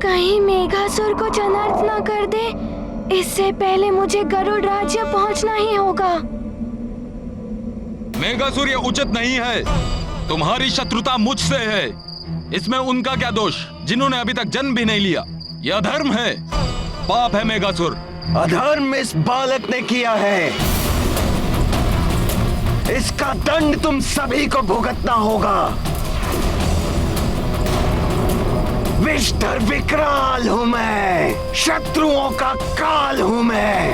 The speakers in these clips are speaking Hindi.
कहीं मेघासुर को अनर्थ न कर दे, इससे पहले मुझे गरुड़ राज्य पहुंचना ही होगा। मेघासुर, ये उचित नहीं है। तुम्हारी शत्रुता मुझसे है, इसमें उनका क्या दोष जिन्होंने अभी तक जन्म भी नहीं लिया। यह अधर्म है, पाप है मेघासुर। अधर्म इस बालक ने किया है, इसका दंड तुम सभी को भुगतना होगा। विष्ठर विकराल हूं मैं, शत्रुओं का काल हूं मैं।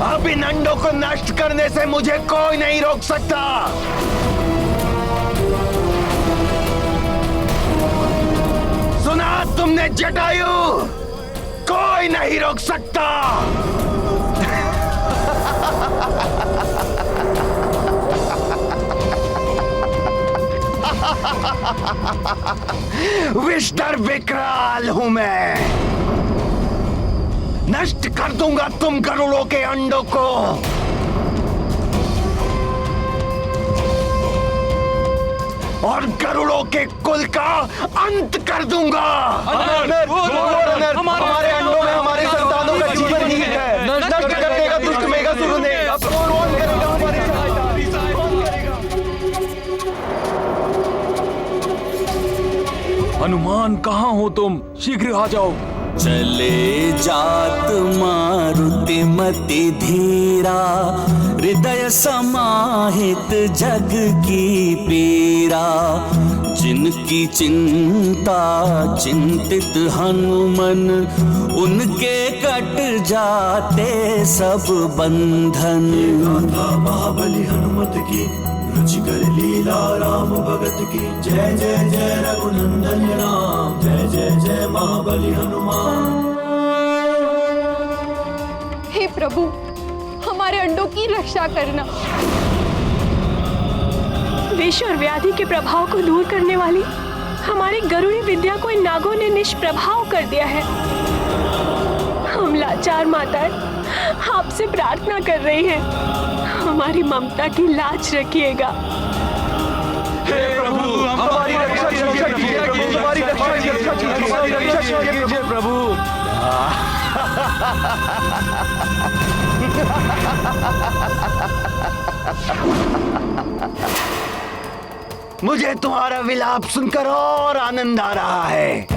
अब इन अंडों को नष्ट करने से मुझे कोई नहीं रोक सकता। सुना तुमने जटायु, कोई नहीं रोक सकता। विष्ठर विकराल हूं मैं, नष्ट कर दूंगा तुम गरुड़ों के अंडों को। और गरुड़ों के कुल का अंत कर दूंगा। हमारे अंडों में हमारे संतानों का जीवन ही है। नष्ट कर देगा दुष्ट मेघासुर ने। अब कौन करेगा हमारी सहायता? कौन करेगा? हनुमान, कहाँ हो तुम? शीघ्र आ जाओ। चले जात मारुति मति धीरा, हृदय समाहित जग की पीरा। जिनकी चिंता चिंतित हनुमन, उनके कट जाते सब बंधन। महाबली हनुमत की रुचिकर लीला राम भगत की। जय जय जय रघुनंदन राम, जय जय जय महाबली हनुमान। हे प्रभु, हमारे अंडों की रक्षा करना। विष और व्याधि के प्रभाव को दूर करने वाली हमारी गरुड़ी विद्या को इन नागों ने निष्प्रभाव कर दिया है। हम लाचार माताएं आपसे प्रार्थना कर रही हैं, हमारी ममता की लाज रखिएगा। हे प्रभु, हमारी रक्षा कीजिए, हमारी रक्षा कीजिए प्रभु। मुझे तुम्हारा विलाप सुनकर और आनंद आ रहा है।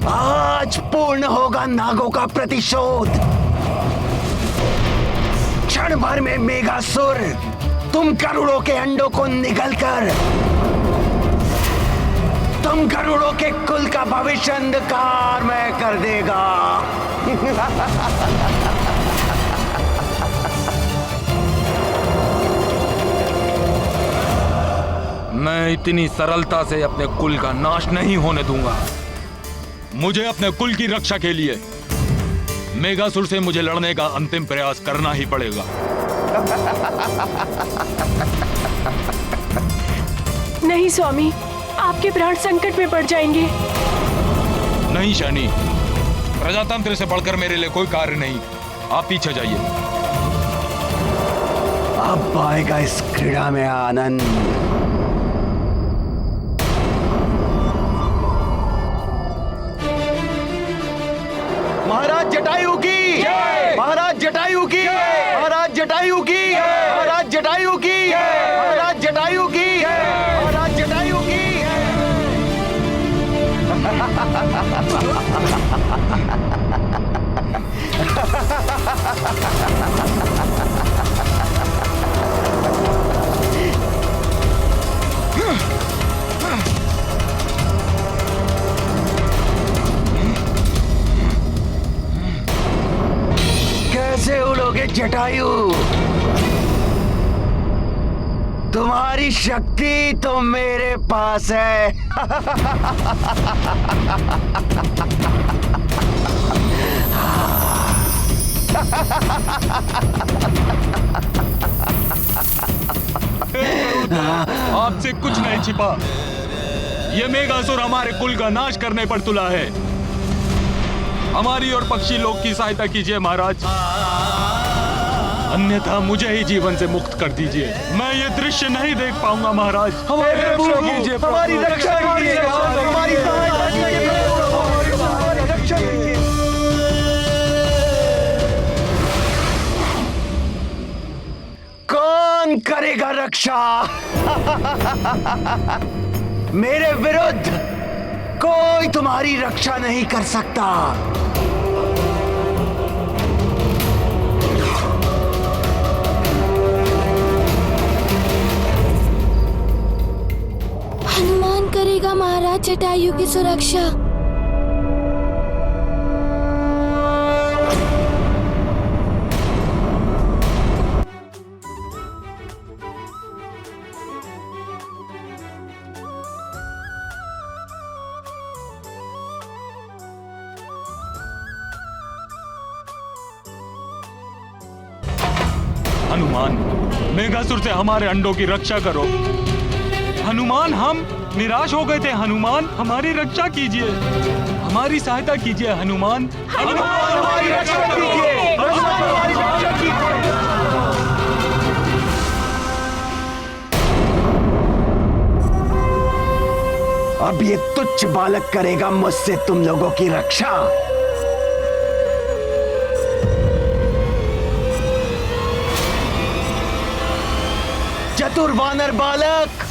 आज पूर्ण होगा नागों का प्रतिशोध। क्षण भर में मेघासुर तुम गरुड़ों के अंडों को निगलकर तुम गरुड़ों के कुल का भविष्य अंधकार में कर देगा। मैं इतनी सरलता से अपने कुल का नाश नहीं होने दूंगा। मुझे अपने कुल की रक्षा के लिए मेघासुर से मुझे लड़ने का अंतिम प्रयास करना ही पड़ेगा। नहीं स्वामी, आपके प्राण संकट में पड़ जाएंगे। नहीं शनि, प्रजातंत्र से बढ़कर मेरे लिए कोई कार्य नहीं। आप पीछे जाइए। अब आएगा इस क्रीड़ा में आनंद। महाराज जटायु की, महाराज जटायु की, महाराज जटायु की, महाराज जटायु की, महाराज जटायु की, महाराज जटायु की। कैसे उड़ोगे जटायु? तुम्हारी शक्ति तो मेरे पास है। आपसे कुछ नहीं छिपा। ये मेघासुर हमारे कुल का नाश करने पर तुला है। हमारी और पक्षी लोग की सहायता कीजिए महाराज। अन्यथा मुझे ही जीवन से मुक्त कर दीजिए। मैं ये दृश्य नहीं देख पाऊंगा महाराज। हमारी रक्षा कीजिए, हमारी रक्षा कीजिए, हमारी सहायता कीजिए, हमारी रक्षा कीजिए। कौन करेगा रक्षा? मेरे विरुद्ध कोई तुम्हारी रक्षा नहीं कर सकता। हनुमान करेगा महाराज जटायु की सुरक्षा। हनुमान, मेघासुर से हमारे अंडों की रक्षा करो। हनुमान, हम निराश हो गए थे। हनुमान, हमारी रक्षा कीजिए, हमारी सहायता कीजिए। हनुमान, हनुमान हमारी रक्षा कीजिए, हनुमान हमारी रक्षा कीजिए। अब ये तुच्छ बालक करेगा मुझसे तुम लोगों की रक्षा। चतुर वानर बालक,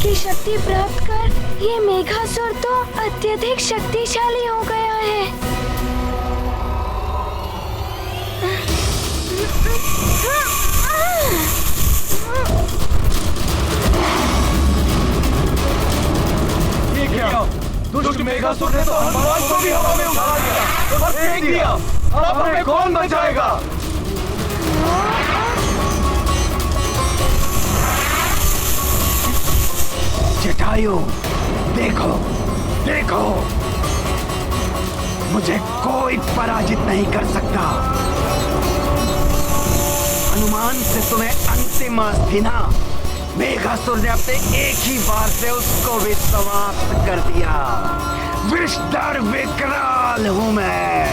की शक्ति प्राप्त कर ये मेघासुर तो अत्यधिक शक्तिशाली हो गया है। ये क्या? दुष्ट मेघासुर ने तो हनुमान को भी हवा में उठा दिया और फेंक दिया। अब हमें कौन बचाएगा? जटायु, देखो देखो, मुझे कोई पराजित नहीं कर सकता। हनुमान से तुम्हें अंतिम आस थी ना? मेघासुर ने अपने एक ही बार से उसको भी समाप्त कर दिया। विषधर विकराल हूं मैं।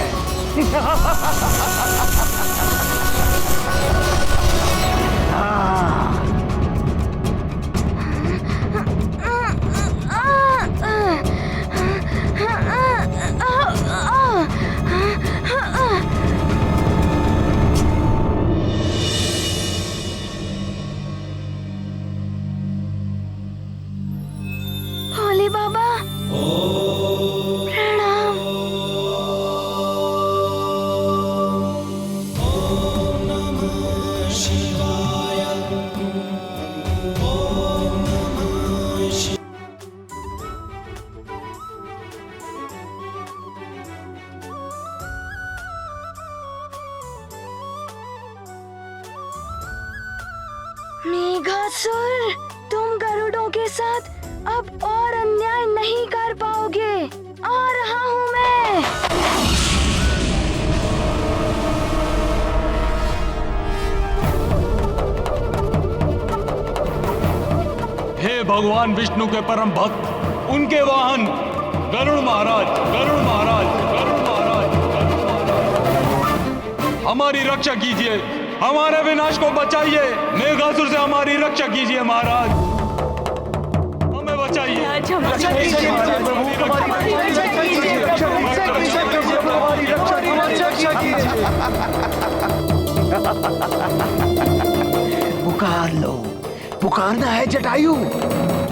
भोले बाबा प्रणाम। मेघासुर, तुम गरुड़ों के साथ अब और अन्याय नहीं कर पाओगे। आ रहा हूं मैं। हे भगवान विष्णु के परम भक्त, उनके वाहन गरुड़ महाराज, गरुड़ महाराज, गरुड़ महाराज, गरुड़ महाराज, हमारी रक्षा कीजिए, हमारे विनाश को बचाइए। मेघासुर से हमारी रक्षा कीजिए महाराज, हमें बचाइए। आज हम रक्षा कीजिए प्रभु, हमारी रक्षा कीजिए, हमारी रक्षा कीजिए। पुकार लो, पुकारना है जटायु,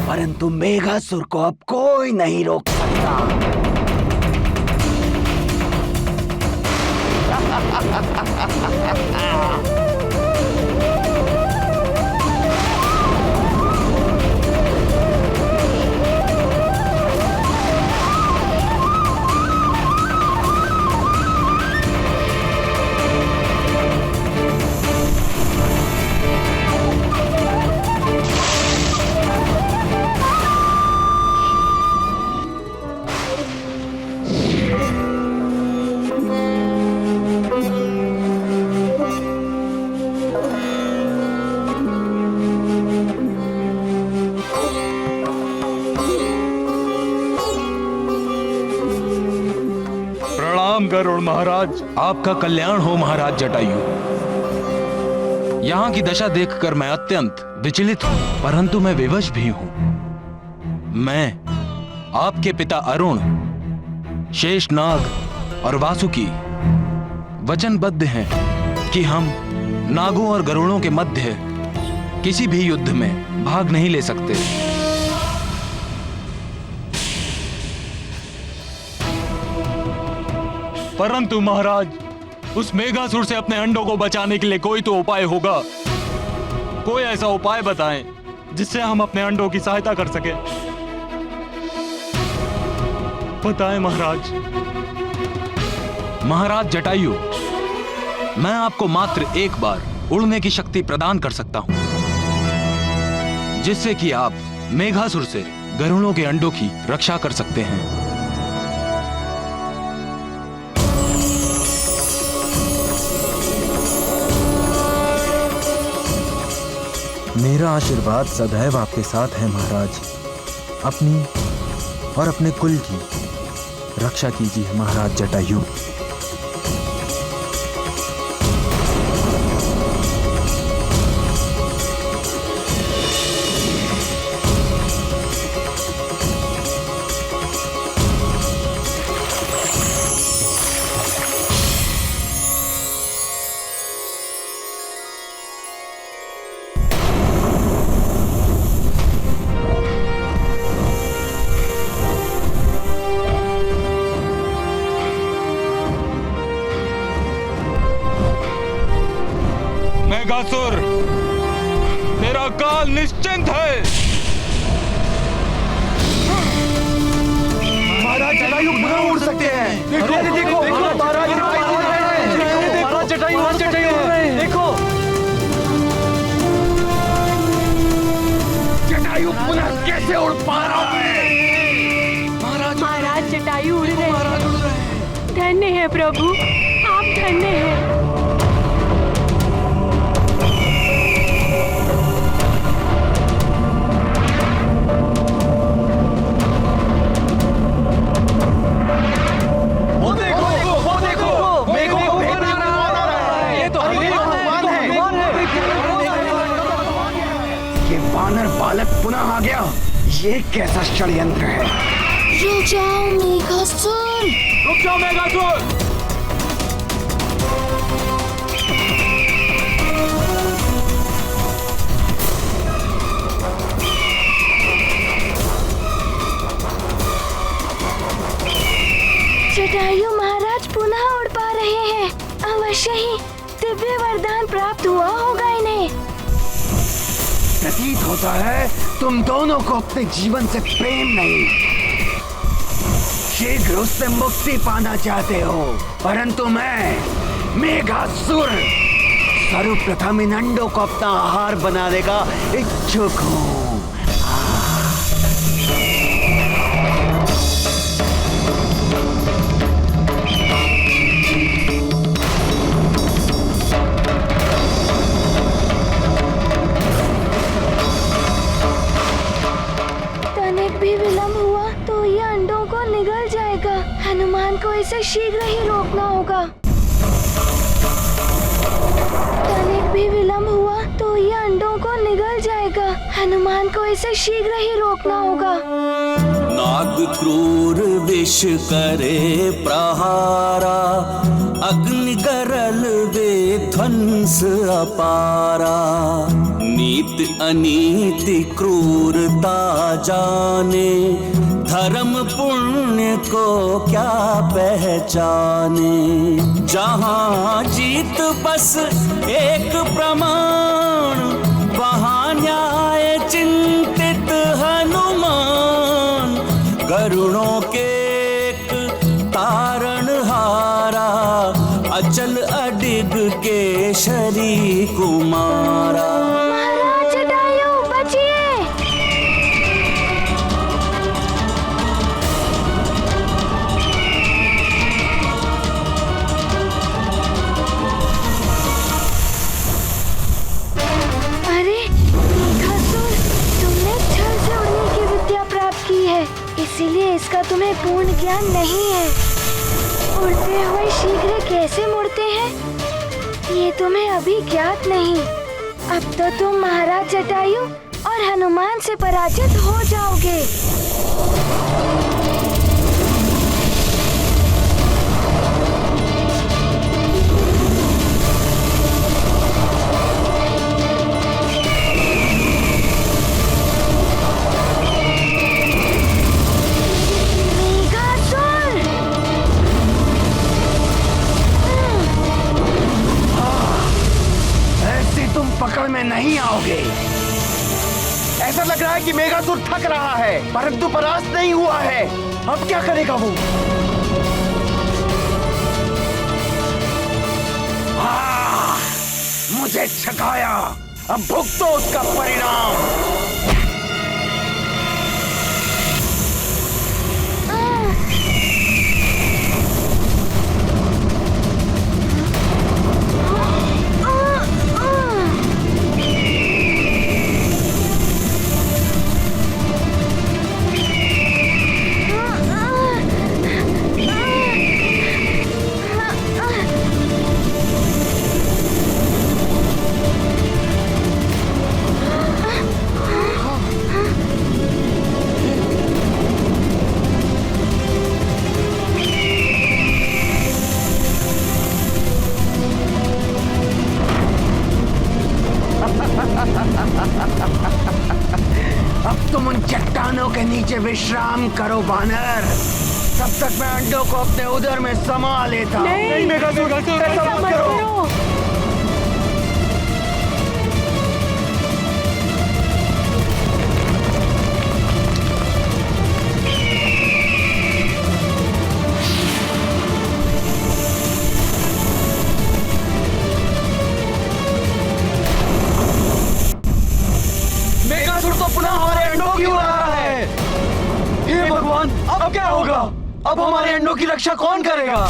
परंतु मेघासुर को अब कोई नहीं रोक सकता। गरुड़ महाराज, आपका कल्याण हो महाराज जटायु। यहाँ की दशा देखकर मैं अत्यंत विचलित हूँ, परंतु मैं विवश भी हूँ। मैं आपके पिता अरुण, शेषनाग और वासुकी वचनबद्ध हैं कि हम नागों और गरुड़ों के मध्य किसी भी युद्ध में भाग नहीं ले सकते। परंतु महाराज, उस मेघासुर से अपने अंडों को बचाने के लिए कोई तो उपाय होगा। कोई ऐसा उपाय बताएं जिससे हम अपने अंडों की सहायता कर सके। बताएं महाराज। महाराज जटायु, मैं आपको मात्र एक बार उड़ने की शक्ति प्रदान कर सकता हूं, जिससे कि आप मेघासुर से गरुड़ों के अंडों की रक्षा कर सकते हैं। मेरा आशीर्वाद सदैव आपके साथ है महाराज। अपनी और अपने कुल की रक्षा कीजिए महाराज जटायु। मेघासुर, तेरा काल निश्चिंत है। महाराज जटायु पुनः उड़ सकते हैं। देखो महाराज जटायु उड़ रहे हैं। देखो जटायु पुनः कैसे उड़ पा रहा है। महाराज जटायु उड़ रहे हैं। धन्य है प्रभु, आप धन्य हैं। वानर बालक पुनः आ गया। ये कैसा षड्यंत्र है। रुक जाओ मेघासुर। रुक जाओ मेघासुर। जटायु महाराज पुनः उड़ पा रहे हैं। अवश्य ही दिव्य वरदान प्राप्त हुआ होगा इन्हें। प्रतीत होता है तुम दोनों को अपने जीवन से प्रेम नहीं, शीघ्र उससे मुक्ति पाना चाहते हो। परंतु मैं मेघासुर सर्वप्रथम इन अंडों को अपना आहार बनाने का इच्छुक हूँ। हनुमान को इसे शीघ्र ही रोकना होगा। तनिक भी विलंब हुआ तो ये अंडों को निगल जाएगा। हनुमान को इसे शीघ्र ही रोकना होगा। नाग क्रूर विष करे प्रहारा, अग्नि करल वे ध्वंस अपारा। नीत अनीति क्रूरता जाने, धर्म पुण्य को क्या पहचाने। जहाँ जीत बस एक प्रमाण, वहाँ न्याय चिंतित हनुमान। गरुड़ों के एक तारण हारा, अचल अडिग केशरी कुमारा। महाराज जटायु बचिए। अरे मेघासुर, तुमने छल से उड़ने की विद्या प्राप्त की है, इसीलिए इसका तुम्हें पूर्ण ज्ञान नहीं है। उड़ते हुए शीघ्र कैसे मुड़ते हैं, ये तुम्हें अभी ज्ञात नहीं। अब तो तुम महाराज जटायु और हनुमान से पराजित हो जाओगे। पकड़ में नहीं आओगे। ऐसा लग रहा है कि मेघासुर थक रहा है, परंतु परास्त नहीं हुआ है। अब क्या करेगा वो? मुझे छकाया, अब भुगतो उसका परिणाम। अब तुम उन चट्टानों के नीचे विश्राम करो बानर, तब तक मैं अंडों को अपने उदर में समा लेता। नहीं मेघासुर, ऐसा मत करो। अब क्या होगा? अब हमारे अंडों की रक्षा कौन करेगा?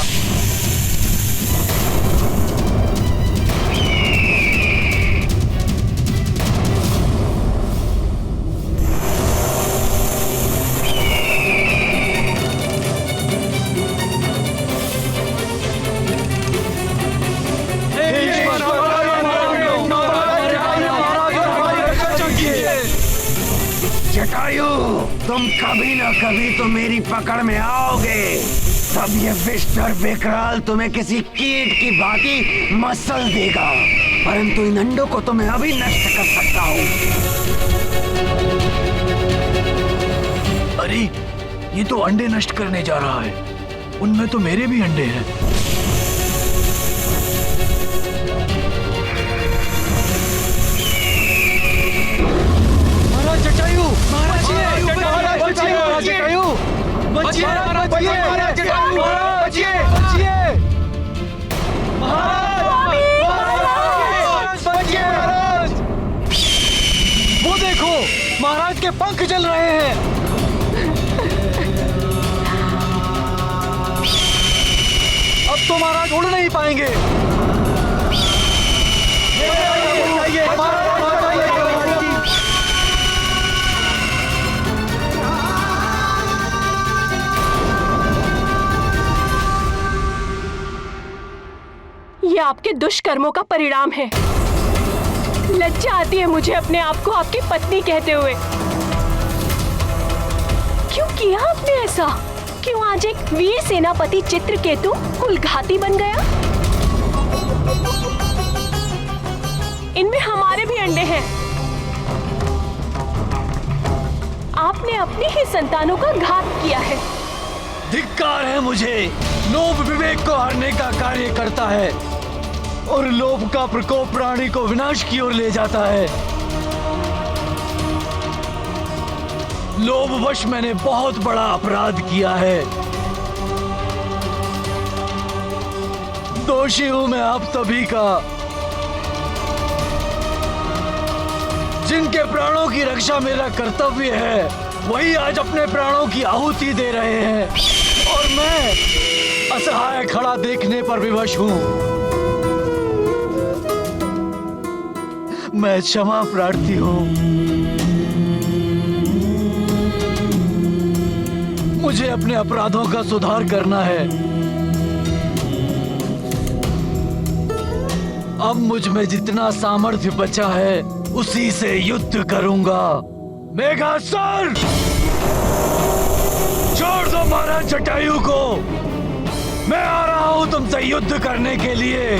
जटायु, तुम कभी न कभी तो मेरी पकड़ में आओगे। तब ये विष्ठर विकराल तुम्हें किसी कीट की भांति मसल देगा, परंतु इन अंडों को तो मैं अभी नष्ट कर सकता हूँ। अरे, ये तो अंडे नष्ट करने जा रहा है। उनमें तो मेरे भी अंडे हैं। जटायु, महाराज जटायु, बचिए, महाराज जटायु, बचिए, महाराज, बचिए। वो देखो, महाराज के पंख जल रहे हैं। अब तो महाराज उड़ नहीं पाएंगे। ये आपके दुष्कर्मों का परिणाम है। लज्जा आती है मुझे अपने आप को आपकी पत्नी कहते हुए। क्यों किया आपने ऐसा? क्यों आज एक वीर सेनापति चित्रकेतु कुलघाती बन गया? इनमें हमारे भी अंडे हैं। आपने अपनी ही संतानों का घात किया है। धिक्कार है मुझे। लोभ विवेक को हारने का कार्य करता है और लोभ का प्रकोप प्राणी को विनाश की ओर ले जाता है। लोभवश मैंने बहुत बड़ा अपराध किया है। दोषी हूं मैं आप सभी का। जिनके प्राणों की रक्षा मेरा कर्तव्य है, वही आज अपने प्राणों की आहुति दे रहे हैं और मैं असहाय खड़ा देखने पर विवश हूं। मैं क्षमा प्रार्थी हूं। मुझे अपने अपराधों का सुधार करना है। अब मुझ में जितना सामर्थ्य बचा है उसी से युद्ध करूंगा। मेघासुर, छोड़ दो महाराज जटायु को। मैं आ रहा हूं तुमसे युद्ध करने के लिए।